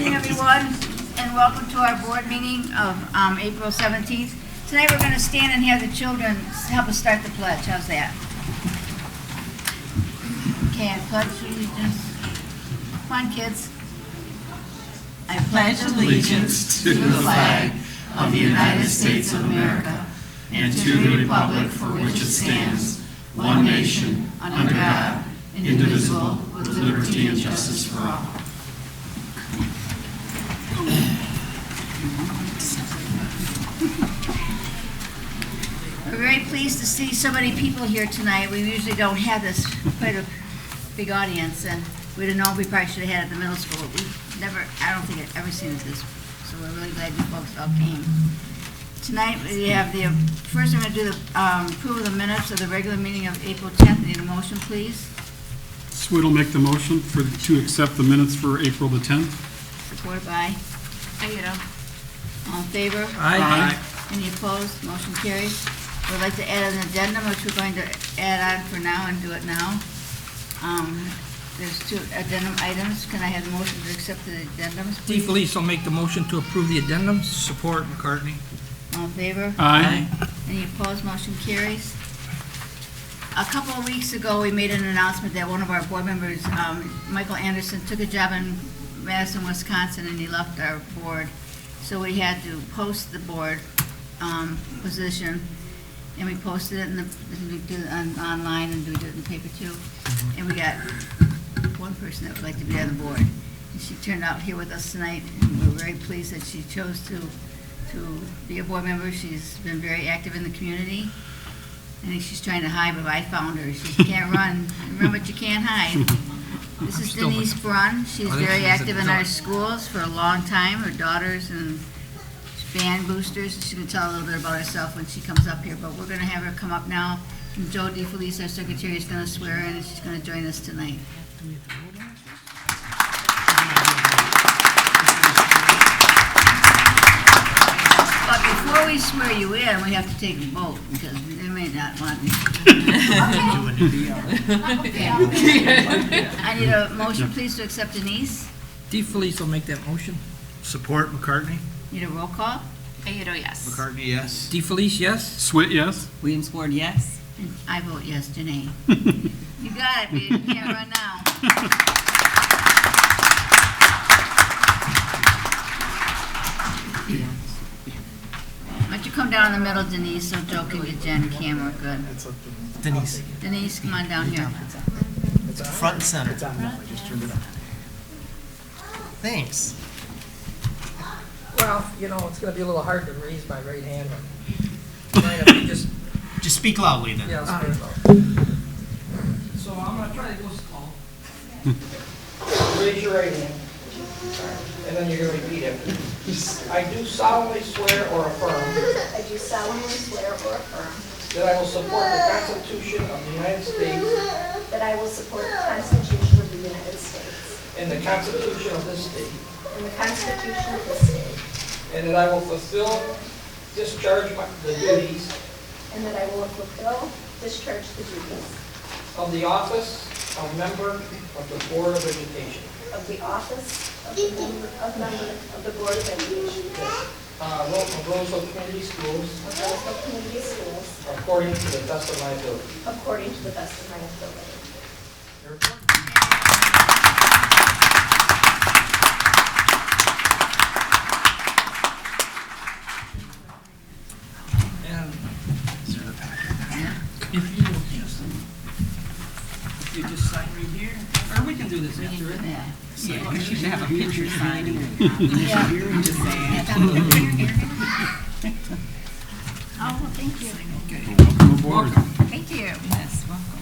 evening, everyone, and welcome to our board meeting of April 17th. Tonight we're going to stand and have the children help us start the pledge. How's that? Okay, I pledge allegiance. Come on, kids. I pledge allegiance to the flag of the United States of America and to the republic for which it stands, one nation, under God, indivisible, with liberty and justice for all. We're very pleased to see so many people here tonight. We usually don't have this, quite a big audience, and we didn't know we probably should have had it at the middle school, but we've never, I don't think I've ever seen it this, so we're really glad you folks all came. Tonight, we have first we're going to do the approval of the minutes of the regular meeting of April 10th. Need a motion, please? Swit will make the motion to accept the minutes for April the 10th. Supported by? Ayudo. All in favor? Aye. Any opposed? Motion carries. We'd like to add an addendum, which we're going to add on for now and do it now. There's two addendum items. Can I have the motion to accept the addendums, please? DeFelice will make the motion to approve the addendums. Support McCartney. All in favor? Aye. Any opposed? Motion carries. A couple of weeks ago, we made an announcement that one of our board members, Michael Anderson, took a job in Madison, Wisconsin, and he left our board. So we had to post the board position, and we posted it online, and we did it in the paper too. And we got one person that would like to be on the board. And she turned out here with us tonight, and we're very pleased that she chose to be a board member. She's been very active in the community. I think she's trying to hide, but I found her. She can't run. Remember, but you can't hide. This is Denise Brunn. She's very active in our schools for a long time. Her daughters and band boosters. She's going to tell a little bit about herself when she comes up here, but we're going to have her come up now. And Joe DeFelice, our secretary, is going to swear in, and she's going to join us tonight. But before we swear you in, we have to take a vote, because they may not want me. I need a motion, please, to accept Denise. DeFelice will make that motion. Support McCartney. Need a roll call? Ayudo, yes. McCartney, yes. DeFelice, yes. Swit, yes. Williams Ward, yes. And I vote yes, Janae. You got it, but you can't run now. Why don't you come down in the middle, Denise, so Joe can get Jen and camera good. Denise. Denise, come on down here. Front and center. Thanks. Well, you know, it's going to be a little hard to raise my right hand. Mind if you just, Just speak loudly then. yeah, speak loud. So I'm going to try to go slow. Raise your right hand. And then you're going to repeat after me. I do solemnly swear or affirm I do solemnly swear or affirm that I will support the Constitution of the United States that I will support the Constitution of the United States and the Constitution of this state, and the Constitution of this state, and that I will discharge the duties and that I will discharge the duties of the office of member of the Board of Education. of the office of member of the Board of Education Of Roseville Community Schools, of Roseville Community Schools according to the best of my ability. according to the best of my ability. And if you just sign right here, or we can do this after it. Yeah. Yeah, you should have a picture signing. Oh, well, thank you. Welcome aboard. Thank you. Yes, welcome.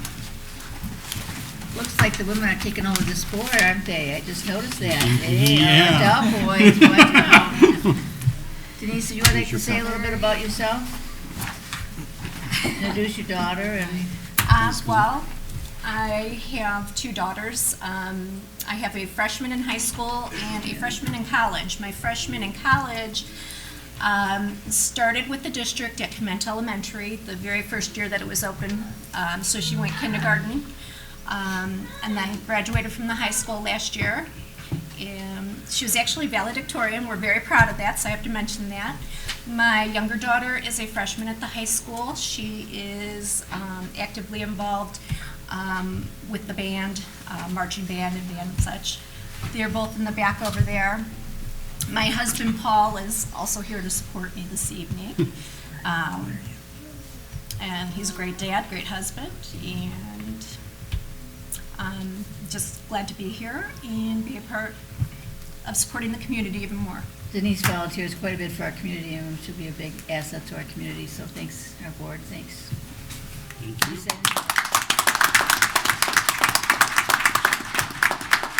Looks like the women are taking over the sport, aren't they? I just noticed that. Hey, Yeah. boys. Wow. Denise, would you like to say a little bit about yourself? Introduce your daughter and... Well, I have two daughters. I have a freshman in high school and a freshman in college. My freshman in college started with the district at Comment Elementary, the very first year that it was open. So she went kindergarten, and then graduated from the high school last year. She was actually valedictorian. We're very proud of that, so I have to mention that. My younger daughter is a freshman at the high school. She is actively involved with the band, marching band and band and such. They're both in the back over there. My husband, Paul, is also here to support me this evening. And he's a great dad, great husband, and I'm just glad to be here and be a part of supporting the community even more. Denise volunteers quite a bit for our community and she'll be a big asset to our community, so thanks, our board, thanks. Thank you. You said-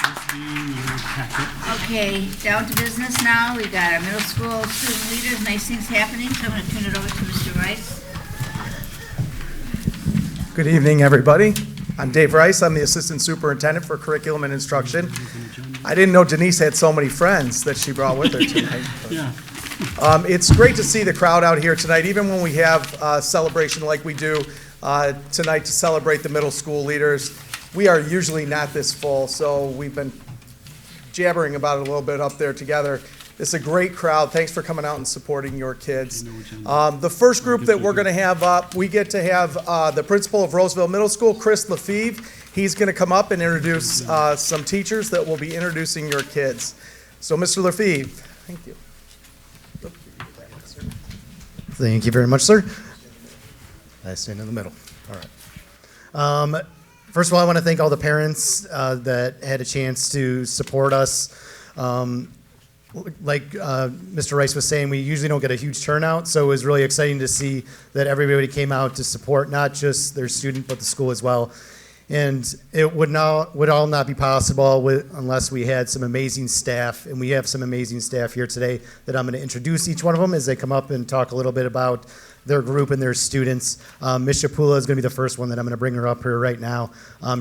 This being your packet. Okay, down to business now. We got our middle school student leaders, nice things happening, so I'm going to turn it over to Mr. Rice. Good evening, everybody. I'm Dave Rice. I'm the Assistant Superintendent for Curriculum and Instruction. I didn't know Denise had so many friends that she brought with her tonight. Yeah. It's great to see the crowd out here tonight, even when we have a celebration like we do tonight to celebrate the middle school leaders. We are usually not this full, so we've been jabbering about it a little bit up there together. It's a great crowd. Thanks for coming out and supporting your kids. The first group that we're going to have up, we get to have the principal of Roseville Middle School, Chris Lefevre. He's going to come up and introduce some teachers that will be introducing your kids. So, Mr. Lefevre, thank you. Thank you very much, sir. I stand in the middle. All right. First of all, I want to thank all the parents that had a chance to support us. Like Mr. Rice was saying, we usually don't get a huge turnout, so it was really exciting to see that everybody came out to support not just their student, but the school as well. And it would all not be possible unless we had some amazing staff, and we have some amazing staff here today that I'm going to introduce each one of them as they come up and talk a little bit about their group and their students. Ms. Shapula is going to be the first one that I'm going to bring her up here right now.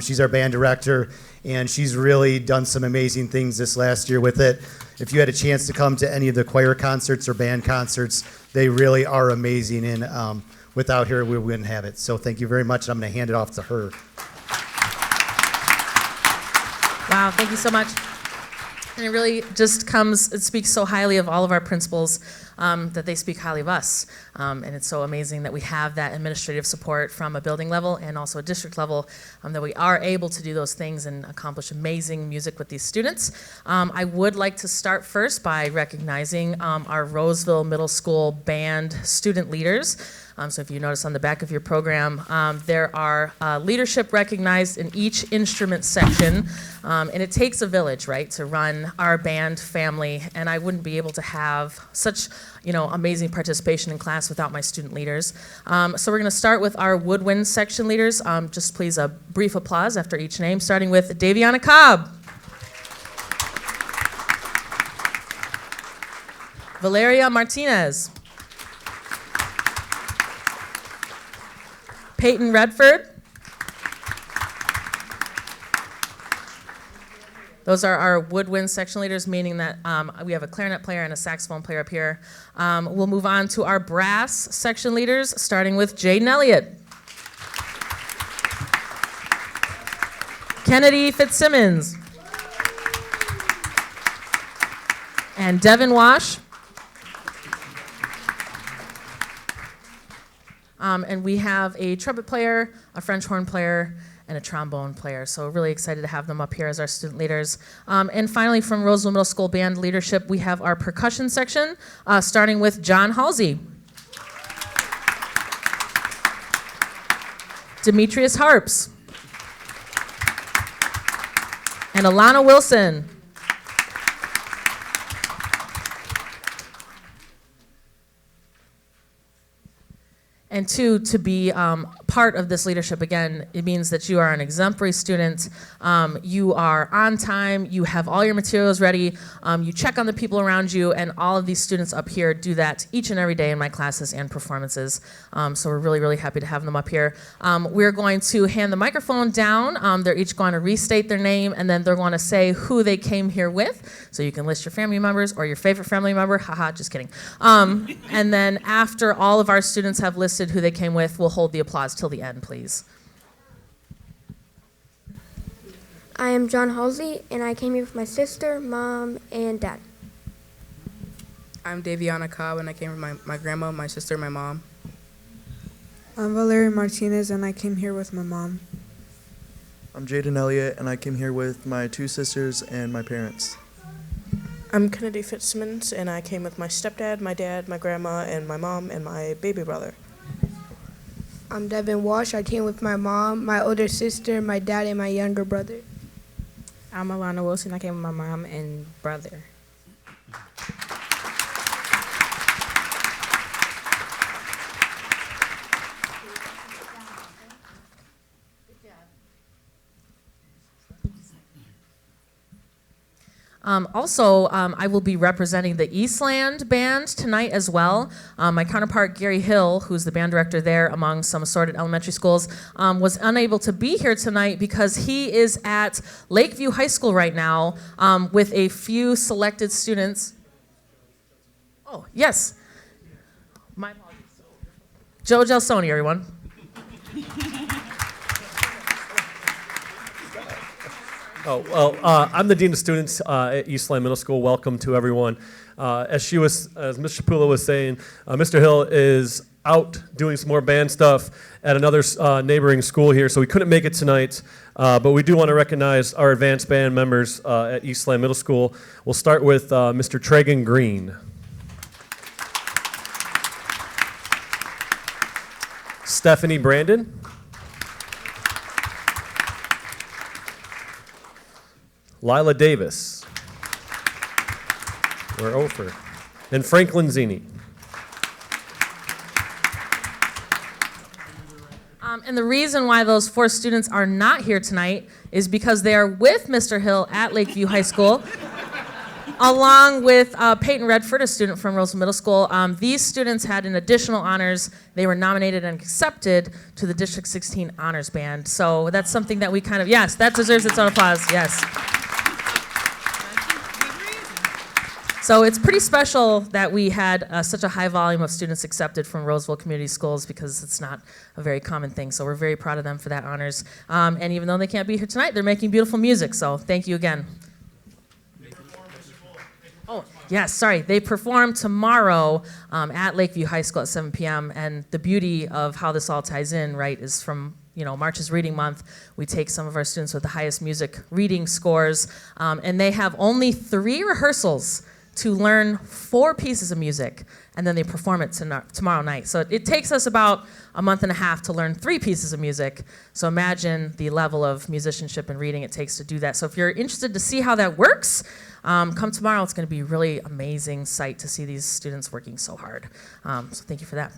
She's our band director, and she's really done some amazing things this last year with it. If you had a chance to come to any of the choir concerts or band concerts, they really are amazing, and without her, we wouldn't have it. So thank you very much. I'm going to hand it off to her. Wow, thank you so much. And it really just it speaks so highly of all of our principals that they speak highly of us. And it's so amazing that we have that administrative support from a building level and also a district level, that we are able to do those things and accomplish amazing music with these students. I would like to start first by recognizing our Roseville Middle School band student leaders. So if you notice on the back of your program, there are leadership recognized in each instrument section. And it takes a village, right, to run our band family. And I wouldn't be able to have such, amazing participation in class without my student leaders. So we're going to start with our woodwind section leaders. Just please a brief applause after each name, starting with Daviana Cobb. Valeria Martinez. Peyton Redford. Those are our woodwind section leaders, meaning that we have a clarinet player and a saxophone player up here. We'll move on to our brass section leaders, starting with Jaden Elliott. Kennedy Fitzsimmons. And Devin Wash. And we have a trumpet player, a French horn player, and a trombone player. So really excited to have them up here as our student leaders. And finally, from Roseville Middle School band leadership, we have our percussion section, starting with John Halsey. Demetrius Harps. And Alana Wilson. And two, to be part of this leadership, again, it means that you are an exemplary student, you are on time, you have all your materials ready, you check on the people around you, and all of these students up here do that each and every day in my classes and performances. So we're really, really happy to have them up here. We're going to hand the microphone down. They're each going to restate their name, and then they're going to say who they came here with. So you can list your family members or your favorite family member. Haha, just kidding. And then after all of our students have listed who they came with, we'll hold the applause till the end, please. I am John Halsey, and I came here with my sister, mom, and dad. I'm Daviana Cobb, and I came with my grandma, my sister, my mom. I'm Valeria Martinez, and I came here with my mom. I'm Jaden Elliott, and I came here with my 2 sisters and my parents. I'm Kennedy Fitzsimmons, and I came with my stepdad, my dad, my grandma, and my mom, and my baby brother. I'm Devin Walsh. I came with my mom, my older sister, my dad, and my younger brother. I'm Alana Wilson. I came with my mom and brother. I will be representing the Eastland Band tonight as well. My counterpart, Gary Hill, who's the band director there among some assorted elementary schools, was unable to be here tonight because he is at Lakeview High School right now with a few selected students. Oh, yes. My apologies. Joe Gelsoni, everyone. I'm the Dean of Students at Eastland Middle School. Welcome to everyone. As Ms. Shapula was saying, Mr. Hill is out doing some more band stuff at another neighboring school here, so we couldn't make it tonight. But we do want to recognize our advanced band members at Eastland Middle School. We'll start with Mr. Tragan Green. Stephanie Brandon. Lila Davis. We're over. And Franklin Zini. And the reason why those 4 students are not here tonight is because they are with Mr. Hill at Lakeview High School, along with Peyton Redford, a student from Roseville Middle School. These students had an additional honors. They were nominated and accepted to the District 16 Honors Band. So that's something that we yes, that deserves its own applause, yes. So it's pretty special that we had such a high volume of students accepted from Roseville Community Schools because it's not a very common thing. So we're very proud of them for that honors. And even though they can't be here tonight, they're making beautiful music. So thank you again. Oh, yes, sorry. They perform tomorrow at Lakeview High School at 7 p.m. And the beauty of how this all ties in, right, is from March is Reading Month. We take some of our students with the highest music reading scores, and they have only 3 rehearsals to learn 4 pieces of music, and then they perform it tomorrow night. So it takes us about a month and a half to learn 3 pieces of music. So imagine the level of musicianship and reading it takes to do that. So if you're interested to see how that works, come tomorrow. It's going to be a really amazing sight to see these students working so hard. So thank you for that.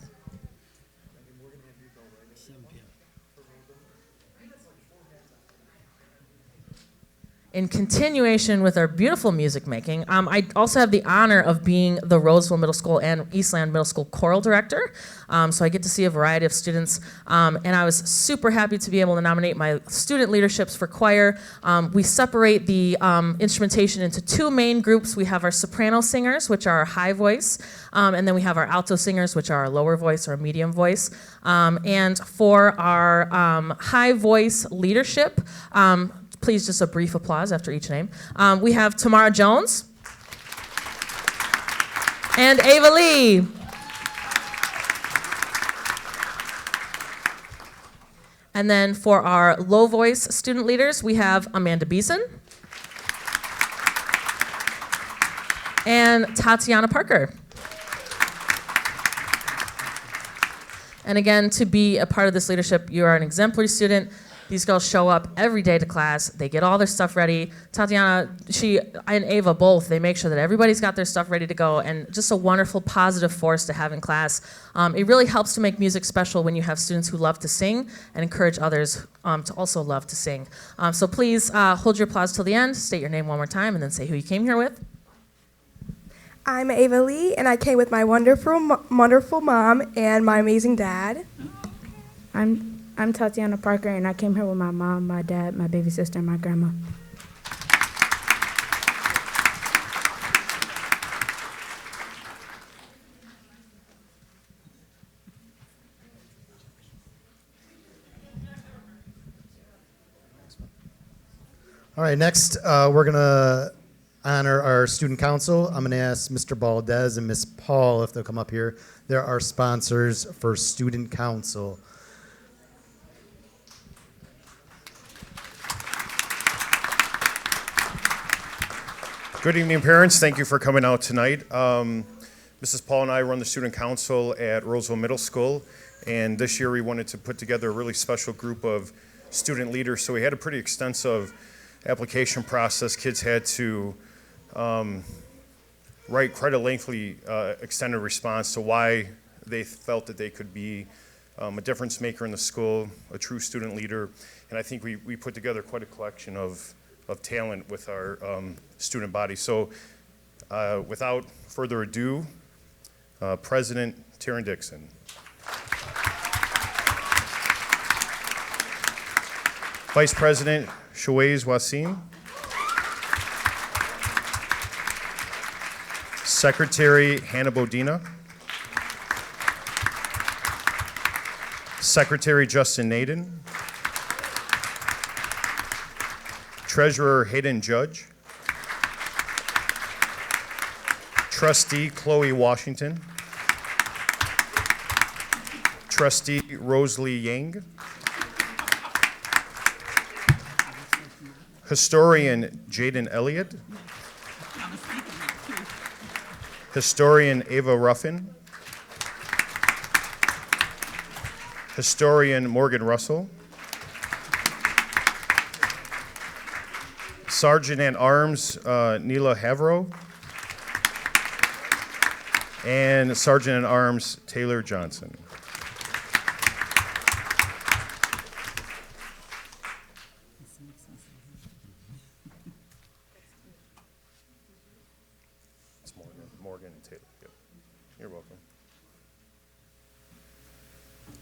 In continuation with our beautiful music making, I also have the honor of being the Roseville Middle School and Eastland Middle School choral director. So I get to see a variety of students, and I was super happy to be able to nominate my student leaderships for choir. We separate the instrumentation into 2 main groups. We have our soprano singers, which are our high voice, and then we have our alto singers, which are our lower voice or medium voice. And for our high voice leadership, please, just a brief applause after each name. We have Tamara Jones and Ava Lee. And then for our low voice student leaders, we have Amanda Beeson and Tatiana Parker. And again, to be a part of this leadership, you are an exemplary student. These girls show up every day to class. They get all their stuff ready. Tatiana, and Ava both, they make sure that everybody's got their stuff ready to go, and just a wonderful, positive force to have in class. It really helps to make music special when you have students who love to sing and encourage others to also love to sing. So please hold your applause till the end, state your name one more time, and then say who you came here with. I'm Ava Lee, and I came with my wonderful mom and my amazing dad. I'm Tatiana Parker, and I came here with my mom, my dad, my baby sister, and my grandma. All right, next we're going to honor our student council. I'm going to ask Mr. Valdez and Ms. Paul if they'll come up here. They're our sponsors for student council. Good evening, parents. Thank you for coming out tonight. Mrs. Paul and I run the student council at Roseville Middle School, and this year we wanted to put together a really special group of student leaders. So we had a pretty extensive application process. Kids had to write quite a lengthy extended response to why they felt that they could be a difference maker in the school, a true student leader, and I think we put together quite a collection of talent with our student body. So without further ado, President Taryn Dixon. Vice President Shawaiz Wasim. Secretary Hannah Bodina. Secretary Justin Naden. Treasurer Hayden Judge. Trustee Chloe Washington. Trustee Rosalie Yang. Historian Jaden Elliott. Historian Ava Ruffin. Historian Morgan Russell. Sergeant at Arms Neela Havro. And Sergeant at Arms Taylor Johnson. It's Morgan and Taylor. Yep. You're welcome.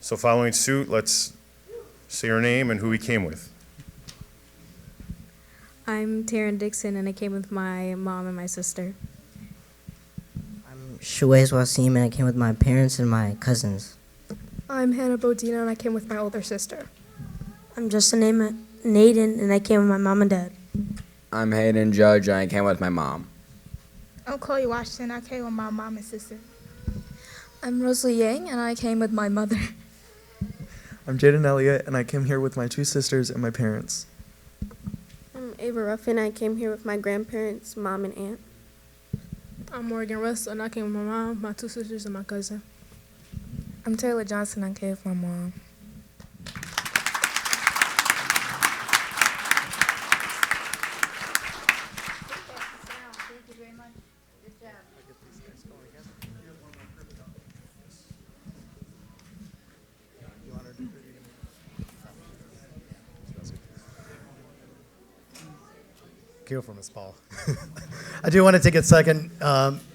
So following suit, let's say your name and who we came with. I'm Taryn Dixon, and I came with my mom and my sister. I'm Shawaiz Wasim, and I came with my parents and my cousins. I'm Hannah Bodina, and I came with my older sister. I'm Justin Naden, and I came with my mom and dad. I'm Hayden Judge, and I came with my mom. I'm Chloe Washington. I came with my mom and sister. I'm Rosalie Yang, and I came with my mother. I'm Jaden Elliott, and I came here with my two sisters and my parents. I'm Ava Ruffin. I came here with my grandparents, mom and aunt. I'm Morgan Russell, and I came with my mom, my two sisters, and my cousin. I'm Taylor Johnson. I came with my mom. Thank you for Ms. Paul. I do want to take a second.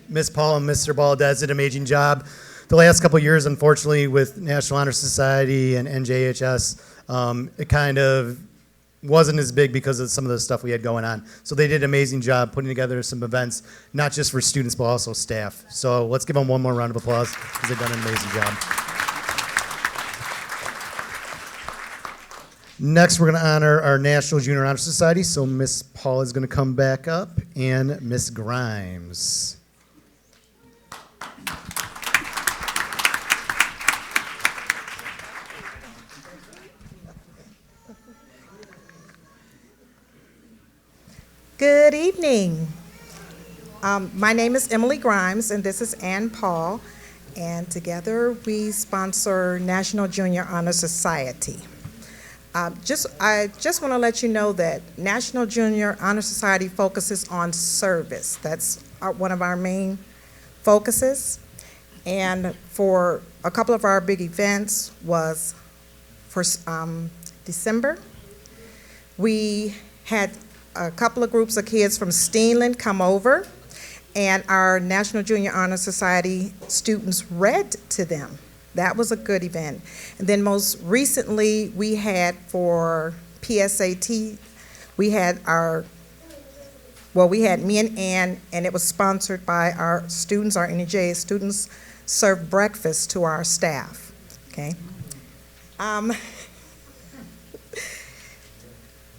Ms. Paul and Mr. Valdez did an amazing job. The last couple of years, unfortunately, with National Honor Society and NJHS, it kind of wasn't as big because of some of the stuff we had going on. So they did an amazing job putting together some events, not just for students, but also staff. So let's give them one more round of applause because they've done an amazing job. Next, we're going to honor our National Junior Honor Society. So Miss Paul is going to come back up, and Miss Grimes. Good evening. My name is Emily Grimes, and this is Ann Paul, and together we sponsor National Junior Honor Society. I just want to let you know that National Junior Honor Society focuses on service. That's one of our main focuses. And for a couple of our big events was for December, we had a couple of groups of kids from Steenland come over, and our National Junior Honor Society students read to them. That was a good event. And then most recently, we had for PSAT, we had me and Ann, and it was sponsored by our students, our NEJ students served breakfast to our staff,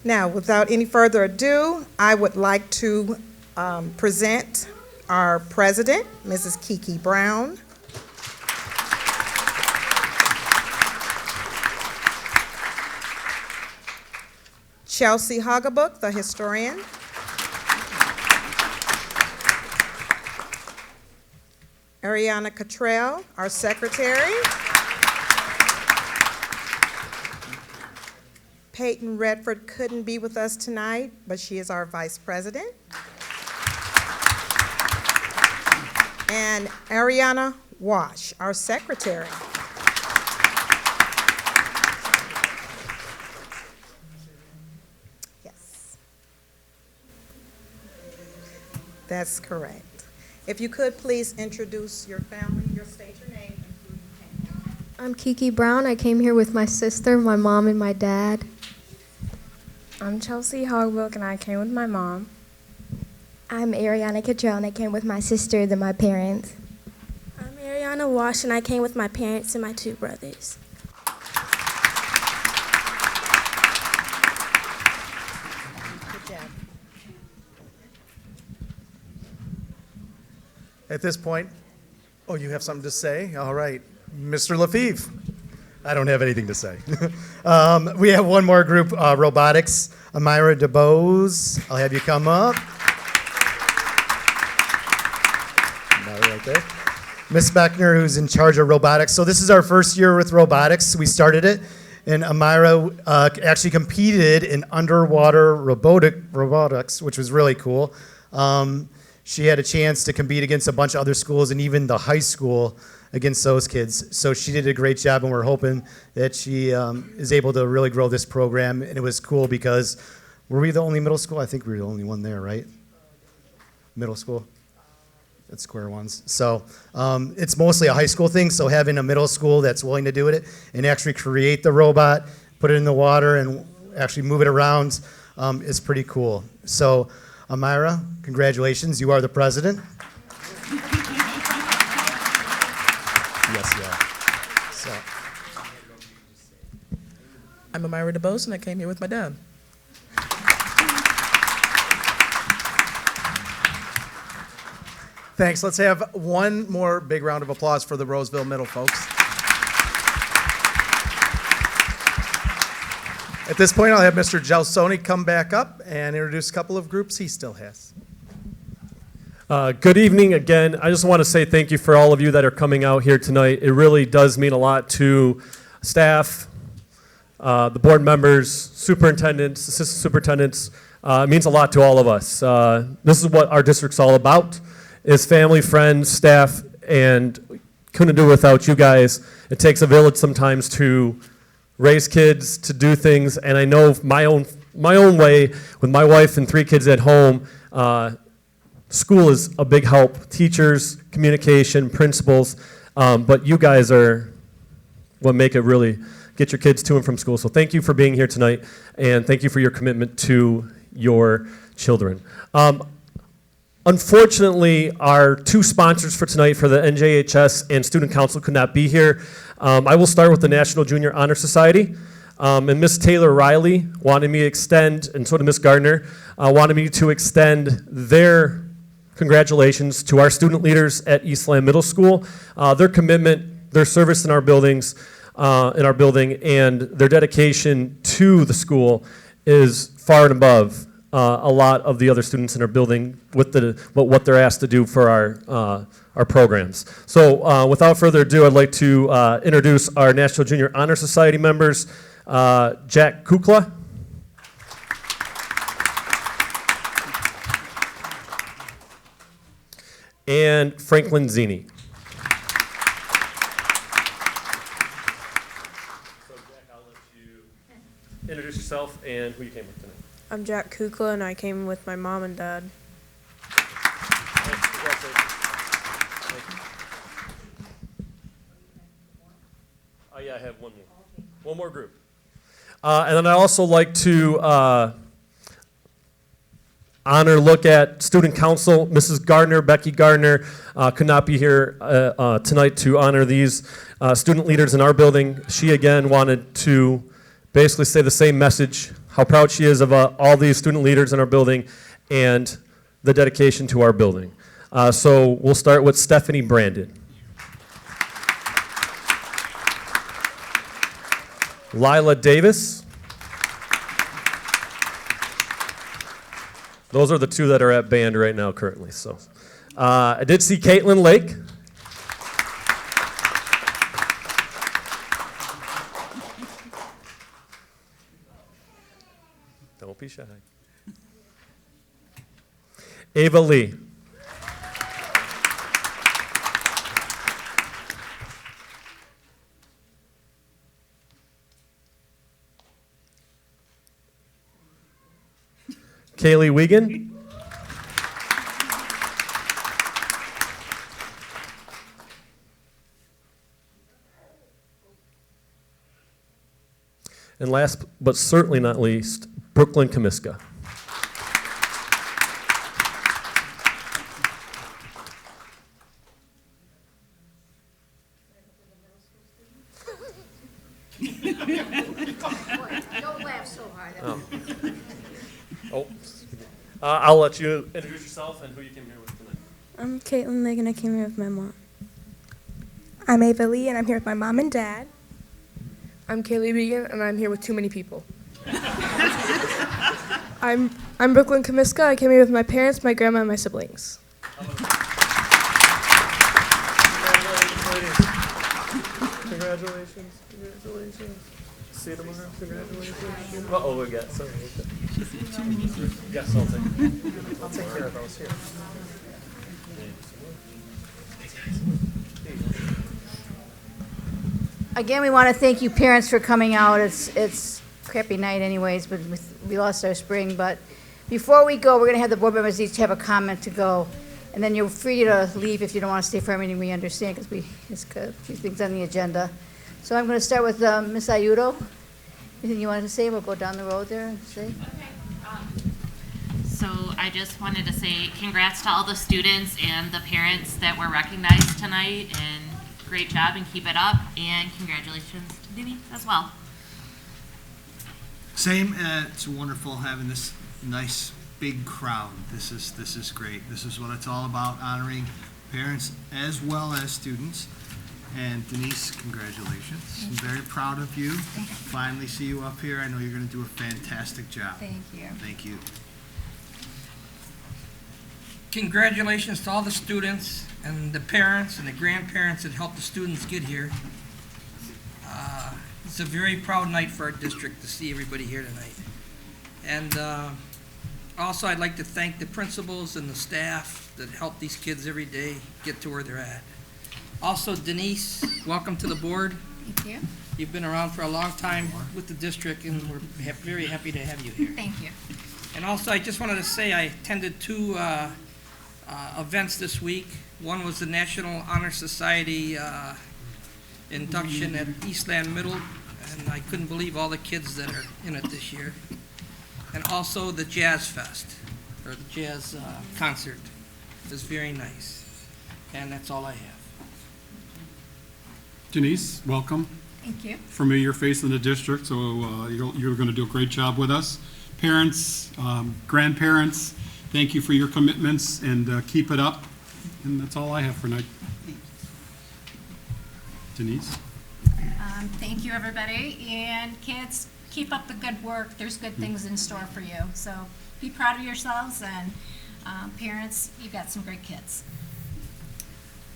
Now, without any further ado, I would like to present our president, Mrs. Kiki Brown. Chelsea Hoggabook, the historian. Ariana Cottrell, our secretary. Peyton Redford couldn't be with us tonight, but she is our vice president. And Ariana Wash, our secretary. Yes. That's correct. If you could please introduce your family, state your name, and who you came with. I'm Kiki Brown. I came here with my sister, my mom, and my dad. I'm Chelsea Hogbook, and I came with my mom. I'm Ariana Cottrell, and I came with my sister and my parents. I'm Ariana Wash, and I came with my parents and my two brothers. Good job. At this point, oh, you have something to say? All right. Mr. Lafeve. I don't have anything to say. We have one more group, Robotics. Amira DeBose, I'll have you come up. Right there. Miss Beckner, who's in charge of robotics. So this is our first year with robotics. We started it, and Amira actually competed in underwater robotics, which was really cool. She had a chance to compete against a bunch of other schools and even the high school against those kids. So she did a great job, and we're hoping that she is able to really grow this program. And it was cool because, were we the only middle school? I think we were the only one there, right? Middle school? That's square ones. So it's mostly a high school thing, so having a middle school that's willing to do it and actually create the robot, put it in the water, and actually move it around is pretty cool. So Amira, congratulations. You are the president. Yes, yeah. So. I'm Amira DeBose, and I came here with my dad. Thanks. Let's have one more big round of applause for the Roseville Middle folks. At this point, I'll have Mr. Gelsoni come back up and introduce a couple of groups he still has. Good evening again. I just want to say thank you for all of you that are coming out here tonight. It really does mean a lot to staff, the board members, superintendents, assistant superintendents. It means a lot to all of us. This is what our district's all about, is family, friends, staff, and couldn't do it without you guys. It takes a village sometimes to raise kids, to do things, and I know my own way with my wife and 3 kids at home. School is a big help. Teachers, communication, principals, but you guys are what make it really get your kids to and from school. So thank you for being here tonight, and thank you for your commitment to your children. Unfortunately, our 2 sponsors for tonight for the NJHS and Student Council could not be here. I will start with the National Junior Honor Society. And Miss Taylor Riley wanted me to extend, and so did Miss Gardner, wanted me to extend their congratulations to our student leaders at Eastland Middle School. Their commitment, their service in our buildings, in our building, and their dedication to the school is far and above a lot of the other students in our building with what they're asked to do for our programs. So without further ado, I'd like to introduce our National Junior Honor Society members, Jack Kukla, and Franklin Zini. So Jack, I'll let you introduce yourself and who you came with tonight. I'm Jack Kukla, and I came with my mom and dad. Oh yeah, I have one more. One more group. And then I also like to look at Student Council. Mrs. Gardner, Becky Gardner, could not be here tonight to honor these student leaders in our building. She again wanted to basically say the same message, how proud she is of all these student leaders in our building and the dedication to our building. So we'll start with Stephanie Brandon. Lila Davis. Those are the two that are at band right now currently. So I did see Caitlin Lake. Don't be shy. Ava Lee. Kaylee Wiegand. And last but certainly not least, Brooklyn Comiska. Don't laugh so hard. I'll let you introduce yourself and who you came here with tonight. I'm Caitlin Lake, and I came here with my mom. I'm Ava Lee, and I'm here with my mom and dad. I'm Kaylee Began, and I'm here with too many people. I'm Brooklyn Comiska. I came here with my parents, my grandma, and my siblings. Congratulations. Congratulations. See you tomorrow. Congratulations. Uh-oh, we got some. Yes, I'll take care of those here. Again, we want to thank you parents for coming out. It's a crappy night anyways, but we lost our spring. But before we go, we're going to have the board members each have a comment to go. And then you're free to leave if you don't want to stay for a meeting. We understand because it's got a few things on the agenda. So I'm going to start with Ms. Ayudo. Anything you wanted to say? We'll go down the road there and say. So I just wanted to say congrats to all the students and the parents that were recognized tonight, and great job and keep it up, and congratulations to Denise as well. Same, it's wonderful having this nice big crowd. This is great. This is what it's all about, honoring parents as well as students. And Denise, congratulations. I'm very proud of you. Finally see you up here. I know you're going to do a fantastic job. Thank you. Thank you. Congratulations to all the students and the parents and the grandparents that helped the students get here. It's a very proud night for our district to see everybody here tonight. And also I'd like to thank the principals and the staff that help these kids every day get to where they're at. Also, Denise, welcome to the board. Thank you. You've been around for a long time with the district, and we're very happy to have you here. Thank you. And also, I just wanted to say I attended two events this week. One was the National Honor Society induction at Eastland Middle, and I couldn't believe all the kids that are in it this year. And also the Jazz Fest, or the Jazz concert. It was very nice. And that's all I have. Denise, welcome. Thank you. Familiar face in the district, so you're going to do a great job with us. Parents, grandparents, thank you for your commitments, and keep it up. And that's all I have for tonight. Denise? Thank you, everybody. And kids, keep up the good work. There's good things in store for you. So be proud of yourselves, and parents, you've got some great kids.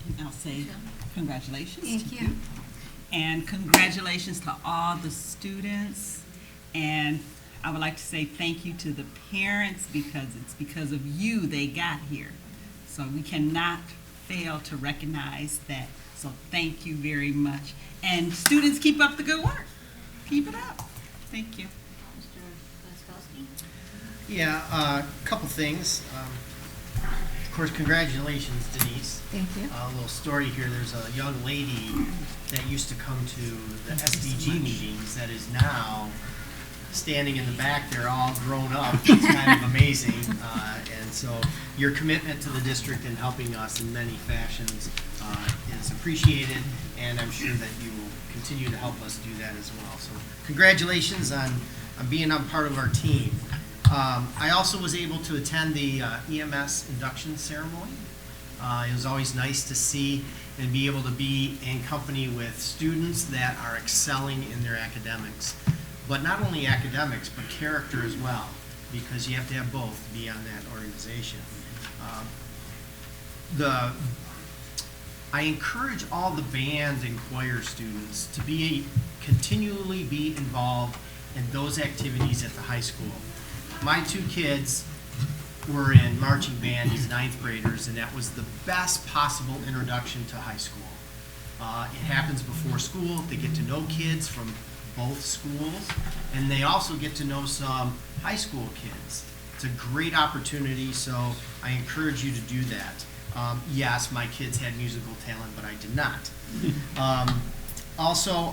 And I'll say congratulations Thank to you. And congratulations to all the students. And I would like to say thank you to the parents, because it's because of you they got here. So we cannot fail to recognize that. So thank you very much. And students, keep up the good work. Keep it up. Thank you. Yeah, a couple things. Of course, congratulations, Denise. Thank you. A little story here. There's a young lady that used to come to the SDG meetings that is now standing in the back there all grown up. It's kind of amazing. And so your commitment to the district and helping us in many fashions is appreciated, and I'm sure that you will continue to help us do that as well. So congratulations on being on part of our team. I also was able to attend the EMS induction ceremony. It was always nice to see and be able to be in company with students that are excelling in their academics. But not only academics, but character as well, because you have to have both to be on that organization. I encourage all the band and choir students to continually be involved in those activities at the high school. My two kids were in marching band as 9th graders, and that was the best possible introduction to high school. It happens before school. They get to know kids from both schools, and they also get to know some high school kids. It's a great opportunity, so I encourage you to do that. Yes, my kids had musical talent, but I did not. Also,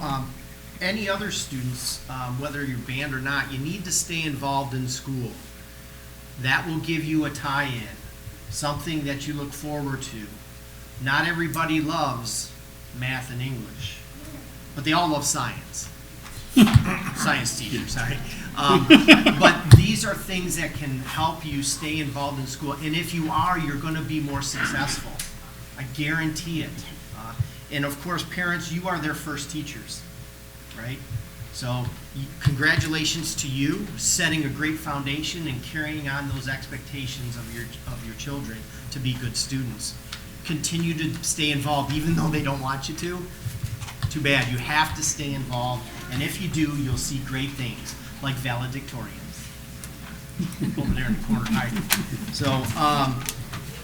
any other students, whether you're band or not, you need to stay involved in school. That will give you a tie-in, something that you look forward to. Not everybody loves math and English, but they all love science. Science teacher, sorry. But these are things that can help you stay involved in school. And if you are, you're going to be more successful. I guarantee it. And of course, parents, you are their first teachers, right? So congratulations to you, setting a great foundation and carrying on those expectations of your children to be good students. Continue to stay involved, even though they don't want you to. Too bad. You have to stay involved. And if you do, you'll see great things, like valedictorians over there in the corner hiding. So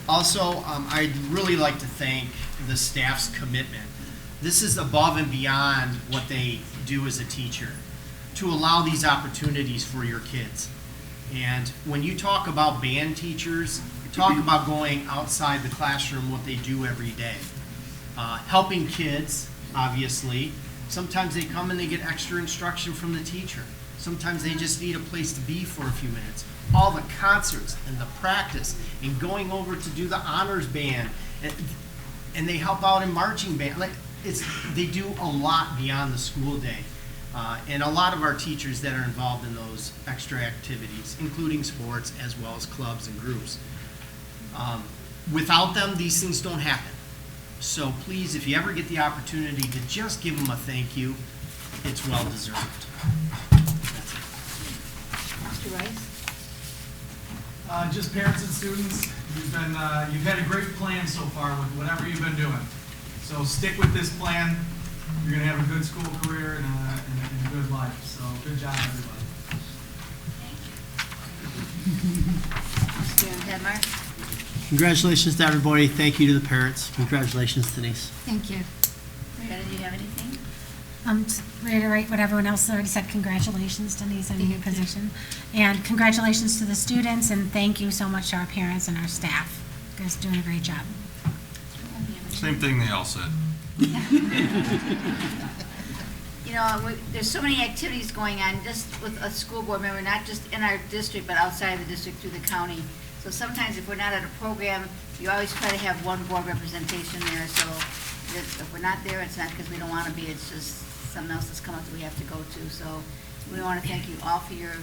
I'd really like to thank the staff's commitment. This is above and beyond what they do as a teacher, to allow these opportunities for your kids. And when you talk about band teachers, you talk about going outside the classroom, what they do every day. Helping kids, obviously. Sometimes they come and they get extra instruction from the teacher. Sometimes they just need a place to be for a few minutes. All the concerts and the practice and going over to do the honors band, and they help out in marching band. They do a lot beyond the school day. And a lot of our teachers that are involved in those extra activities, including sports as well as clubs and groups. Without them, these things don't happen. So please, if you ever get the opportunity to just give them a thank you, it's well deserved. That's it. Mr. Rice? Just parents and students, you've had a great plan so far with whatever you've been doing. So stick with this plan. You're going to have a good school career and a good life. So good job, everybody. Mr. Hedmar? Congratulations to everybody. Thank you to the parents. Congratulations, Denise. Thank you. Greta, do you have anything? To reiterate what everyone else already said, congratulations, Denise, on your new position. And congratulations to the students, and thank you so much to our parents and our staff. You guys are doing a great job. Same thing they all said. You know, there's so many activities going on just with a school board member, not just in our district, but outside of the district through the county. So sometimes if we're not at a program, you always try to have one board representation there. So if we're not there, it's not because we don't want to be, it's just something else that's come up that we have to go to. So we want to thank you all for your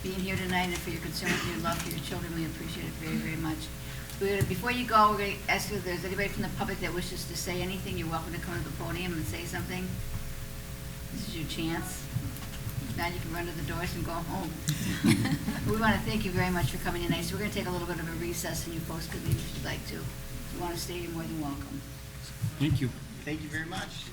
being here tonight and for your concern and your love for your children. We appreciate it very, very much. Before you go, we're going to ask you if there's anybody from the public that wishes to say anything. You're welcome to come to the podium and say something. This is your chance. If not, you can run to the doors and go home. We want to thank you very much for coming tonight. So we're going to take a little bit of a recess, and you folks could leave if you'd like to. If you want to stay, you're more than welcome. Thank you. Thank you very much.